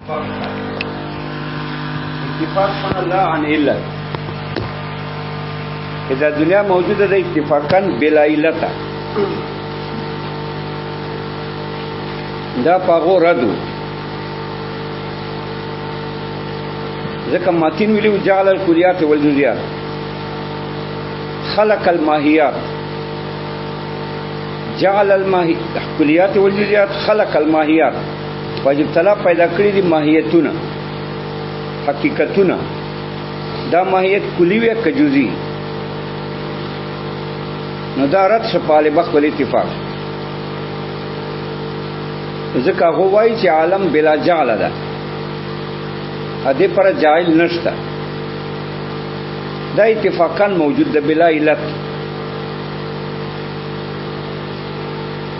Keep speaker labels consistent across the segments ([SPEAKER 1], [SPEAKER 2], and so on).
[SPEAKER 1] اتفاق من الله عن علت اذا دنیا موجوده ده اتفاقا بلا علت دا پاغو ردو ذکر ماتین ویلیو جعل الکلیات والجزیات خلق الماهیات جعل الکلیات والجزیات خلق الماهیات واجب طلب پیدا کړی دي ماهیتونه حقیقتونه دا ماهیت کلی وی ک جزئی نو دا رد شپاله بخت ول اتفاق ځکه هو وایي چې عالم بلا جعل ده ا دې پر جایل نشته دا اتفاقا موجود ده بلا علت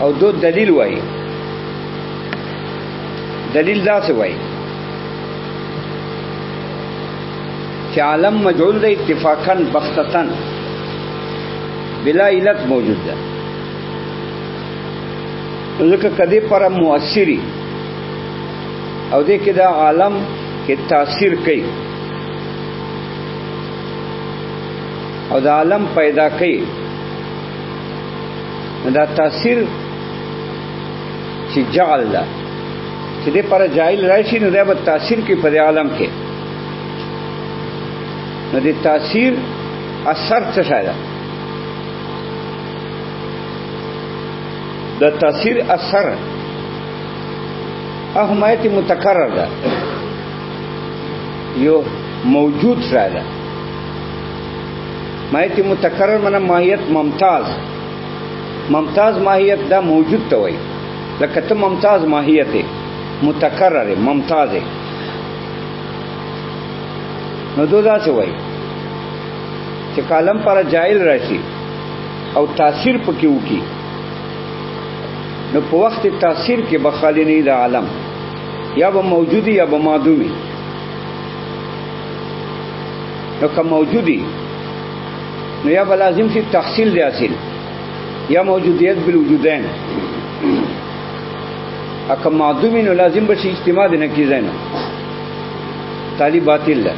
[SPEAKER 1] او دو دلیل وایي دلیل دا څه وایي چې عالم مجعول ده اتفاقا بختتن بلا علت موجود ده ځکه کدی پر مؤثری او دې کې دا عالم کې تاثیر کوي او دا عالم پیدا کوي دا تاثیر چې جعل ده چې دې پر جایل راشي نو دا به تاثیر کوي په عالم کې نو دې تاثیر اثر څه شای ده دا تاثیر اثر اهمیت متکرر ده یو موجود شای ده ماهیت متکرر معنی ماهیت ممتاز ماهیت دا موجود ته وای لکه ته ممتاز ماهیت متکرر ممتاز نو دا څه وای چې کالم پر جایل راشي او تاثیر پکې وکي نو په وخت تاثیر کې بخالی نه د عالم یا به موجودی یا به معدومی نو که موجودی نو یا به لازم شي تحصیل دی حاصل یا موجودیت بالوجودین اکه معدومی نو لازم بشي اجتماع نه کیږي نو تالی باطل ده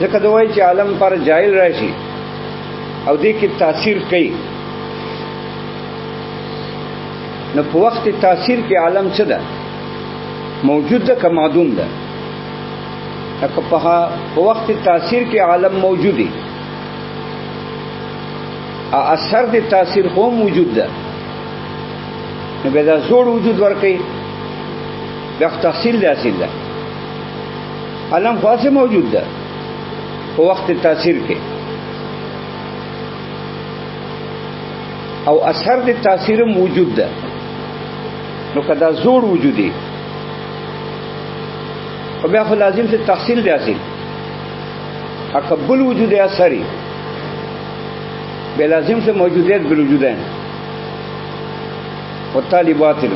[SPEAKER 1] ځکه دوی چې عالم پر جایل راشي او دې کې تاثیر کوي نو په وخت تاثیر کې عالم څه ده موجود ده که معدوم ده اکه په وخت تاثیر کې عالم موجودی اثر د تاثیر هم موجود ده نو به دا زوړ وجود ورکړي د تحصیل دی حاصل ده عالم خاصه موجود ده په وخت تاثیر کې او اثر د تاثیر موجود ده نو کدا زوړ وجودي او بیا خو لازم سے تحصیل دی حاصل اقبل وجود اثری بے لازم سے موجودیت بالوجودین وتالی باطل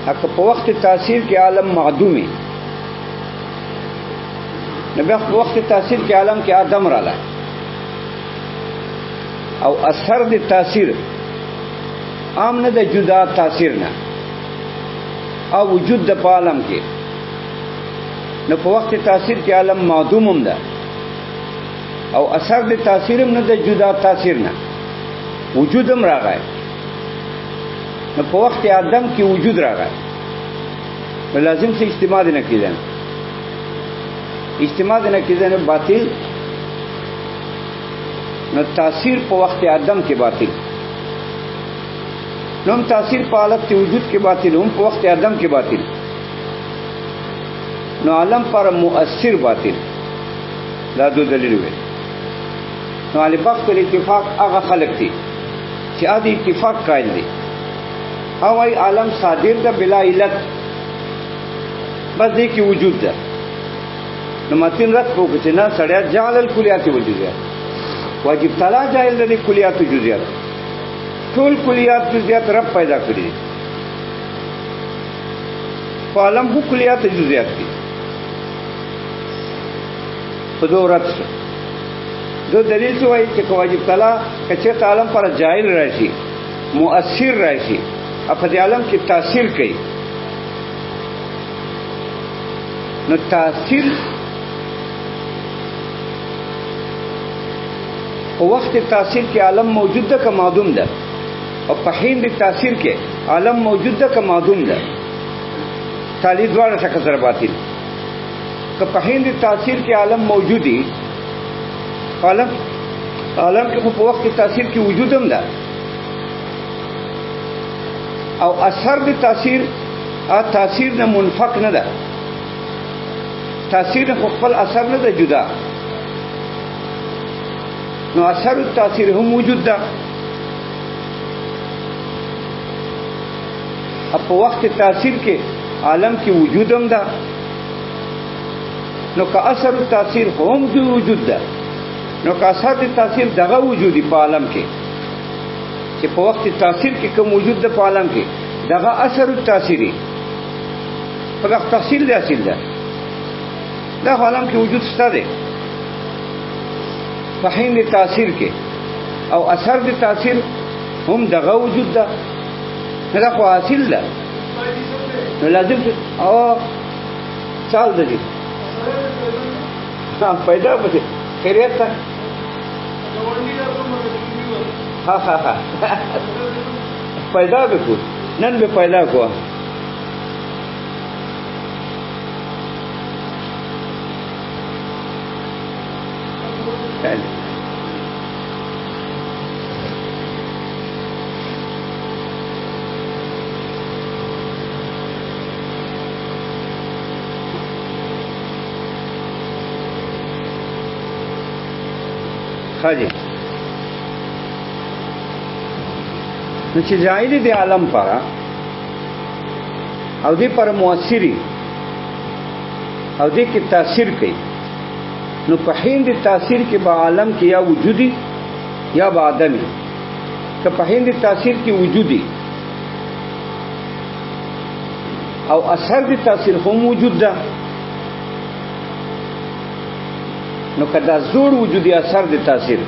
[SPEAKER 1] اک په وخت تاثیر کې عالم معدومی نو بیا په وخت تاثیر کې عالم کې آدم رااله او اثر د تاثیر عام نه د جدا تاثیر نه او وجود د عالم کې نو په وخت تاثیر کې عالم معدوم هم ده او اثر د تاثیر هم نه د جدا تاثیر نه وجود هم راغی نو په وخت آدم کې وجود راغی نو لازم سے اجتماع نه کیږي اجتماع نه کیږي نو باطل نو تاثیر په وخت آدم کې باطل نو هم تاثیر په حالت وجود کې باطل هم په وخت آدم کې باطل نو عالم پر مؤثر باطل دا دو دلیل وي نو علی بخت الاتفاق هغه خلق دي چې ادي اتفاق قائل دي او ای عالم صادر ده بلا علت بس دې کې وجود ده نو متن رد کو چې نه سړیا جعل الکلیات والجزئیات واجب تعالی جائل دي کلیات او جزئیات ټول کلیات جزئیات رب پیدا کړی په عالم هو کلیات جزئیات دي په دورت دو دلیل څه وایي چې واجب تعالی کچې عالم پر جائل راشي مؤثر راشي په دې عالم کې تاثیر کوي نو تاثیر په وخت تاثیر کې عالم موجود ده که معدوم ده، او په حین د تاثیر کې عالم موجود ده که معدوم ده. تعلیل دواړه څخه سره باطل. که په حین د تاثیر کې عالم موجودی، عالم کې په وخت تاثیر کې وجود هم ده، او اثر د تاثیر تاثیر نه منفک نه ده، تاثیر نه خپل اثر نه ده جدا، نو اثر التاثیر هم موجود ده. اب په وخت تاثیر کې عالم کې وجود هم ده، نو که اثر التاثیر هم وجود ده، نو که اثر التاثیر دغه وجودي په عالم کې چې په وخت تاثیر کې کوم وجود ده په عالم کې، دغه اثر التاثیری په دغه تفصیل دی اصل ده، دا عالم کې وجود شته ده په حین د تاثیر کې، او اثر د تاثیر هم دغه وجود ده، دا خو حاصل ده. نو لازم او چال ده دي پیدا پته خیریت ته ها پیدا به کو نن به پیدا کو خاجی نو چې ظاهر دی عالم پر او دی پر مؤثری او دی کې تاثیر کوي، نو په حین د تاثیر کې به عالم کې یا وجودي یا به عدمي. که په حین د تاثیر کې وجودي او اثر د تاثیر هم موجود ده، نو کدا زوړ وجودي اثر د تاثیر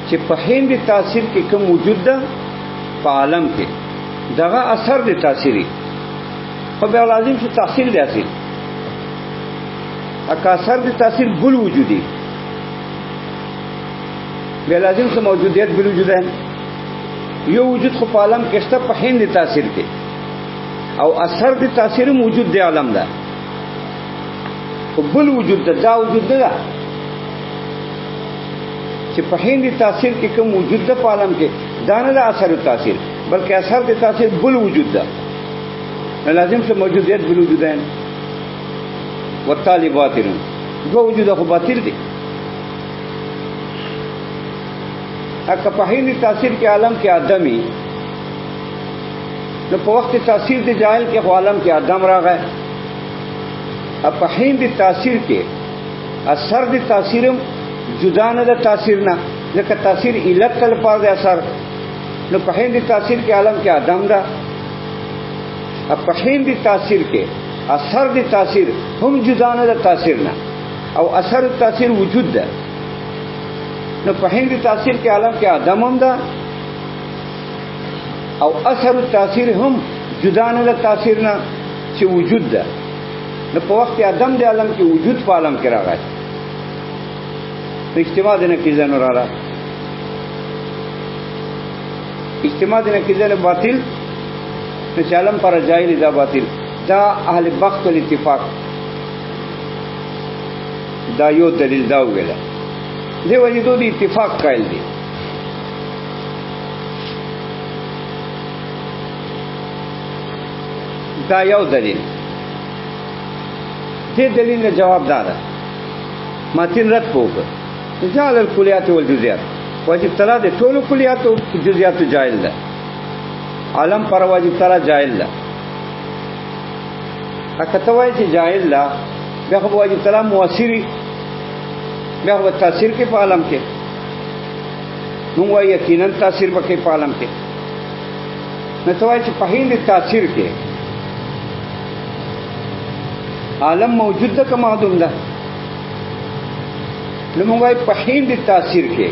[SPEAKER 1] چې په حین د تاثیر کې کوم وجود ده په عالم کې، دغه اثر د تاثیری خو به لازم چې تحصیل دی اصل اکا اثر د تاثیر بل وجودي به لازم چې موجودیت بل وجود ده. یو وجود خو په عالم کې شته په حین د تاثیر کې، او اثر د تاثیر موجود دی عالم ده، بل وجود ده، دا وجود ده چې په حین د تاثیر کې کوم وجود ده په عالم کې، دا نه ده اثر التاثیر، بلکې اثر د تاثیر بل وجود ده، لازم چې موجودیت بل وجود ده. والتالي باطل، دو وجود خو باطل دي. اکه په حین د تاثیر کې عالم کې آدمي، نو په وخت تاثیر د جاهل کې خو عالم کې آدم راغی. اب په حین د تاثیر کې اثر د تاثیرم جدا نه د تاثیر نه، ځکه تاثیر علت تل پاره د اثر، نو په حین د تاثیر کې عالم کې آدم ده. اب په حین د تاثیر کې اثر د تاثیر هم جدا نه د تاثیر نه، او اثر د تاثیر وجود ده، نو په حین د تاثیر کې عالم کې آدم هم ده، او اثر د تاثیر هم جدا نه د تاثیر نه چې وجود ده. نو په وخت آدم د عالم کې وجود په عالم کې راغی، اجتماع د نقیزه نور را اجتماع د نقیزه باطل، چې عالم پر جاهل دا باطل، دا اهل بخت الاتفاق دا یو دلیل دا ویل دی وجه دو دی اتفاق قائل دی. دا یو دلیل، دې دلیل نه جواب دادا ماتین رد پوکړه جعل الکلیات والجزئیات، واجب تعالی د ټولو کلیات او جزئیات جائل ده، عالم پر واجب تعالی جائل ده. اکته وای چې جائل ده بیا خو واجب تعالی مؤثری، بیا خو تاثیر کې په عالم کې، نو وای یقینا تاثیر پکې په عالم کې. نو توای چې په هین د تاثیر کې عالم موجود ده که معدوم ده، نو موږ وايي په حین د تاثیر کې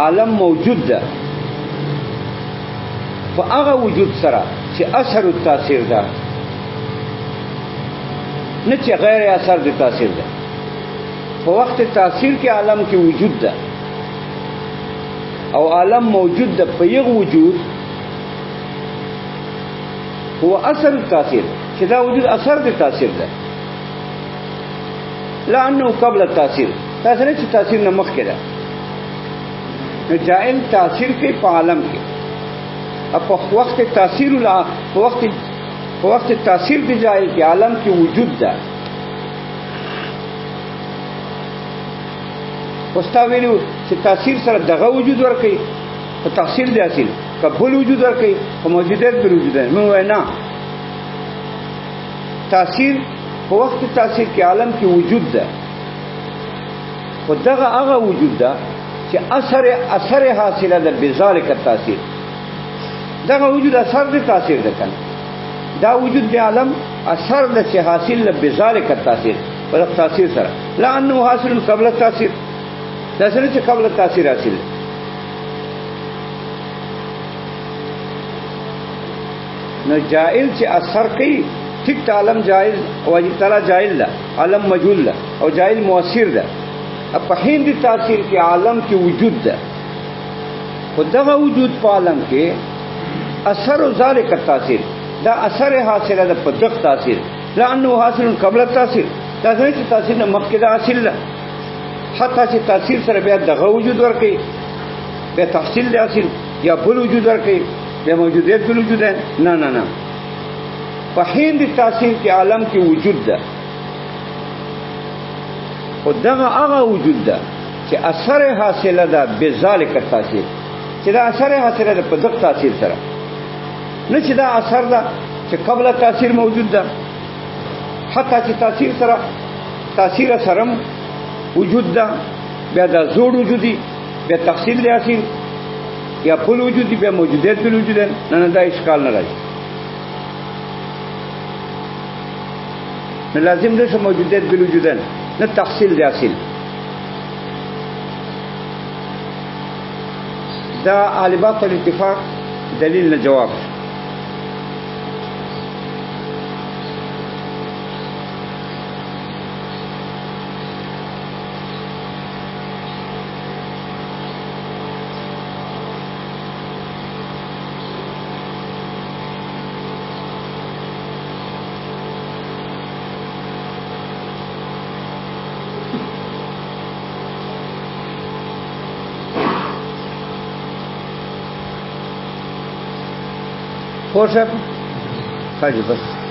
[SPEAKER 1] عالم موجود ده، په هغه وجود سره چې اثر التاثیر ده، نه چې غیر اثر د تاثیر ده. په وخت تاثیر کې عالم کې وجود ده او عالم موجود ده په یو وجود هو اثر التاثیر چې دا وجود اثر د تاثیر ده لانه قبل التاثیر تاسو نه چې تاثیر نه مخکې ده نو جائل تاثیر کې په عالم کې په وخت تاثیر په وخت تاثیر کې جائل کې عالم کې وجود ده وستا ویلو چې تاثیر سره دغه وجود ورکړي په تاثیر دی اصل قبول وجود ورکړي په موجودیت بل وجود نه وای نه تاثیر په وخت تاثیر کې عالم کې وجود ده خو دغه هغه وجود ده چې اثر حاصله ده بذالک التاثیر دغه وجود اثر د تاثیر ده کنه دا وجود د عالم اثر د چې حاصل له بذالک التاثیر په تاثیر سره لانه حاصل قبل التاثیر دا سره چې قبل التاثیر حاصل نو جائل چې اثر کوي ٹھیک عالم جائز او تعالی جائل ده عالم مجهول ده او جائل مؤثر ده په هند تاثیر کې عالم کې وجود ده خو دغه وجود په عالم کې اثر او ذالک التاثیر دا اثر حاصله ده په دغه تاثیر لانه حاصل قبل التاثیر دا څنګه چې تاثیر نه مخکې ده حاصل ده حتی چې تاثیر سره بیا دغه وجود ورکړي بیا تحصیل دی حاصل یا بل وجود ورکړي بیا موجودیت بل وجود ده نه نه نه په هند تاثیر کې عالم کې وجود ده او دغه هغه وجود ده چې اثر حاصله ده بذالک التاثیر چې دا اثر حاصله ده په دغه تاثیر سره نه چې دا اثر ده چې قبل تاثیر موجود ده حتی چې تاثیر سره تاثیر سره وجود ده بیا دا زوړ وجودي بیا تحصیل دی حاصل یا بل وجودي بیا موجودیت بل وجود نه نه دا اشکال نه راځي لازم ده چې موجودیت بل وجود نه تحصیل دی حاصل دا عالبات الاتفاق دلیل نه جواب خور صاحب خاجی بس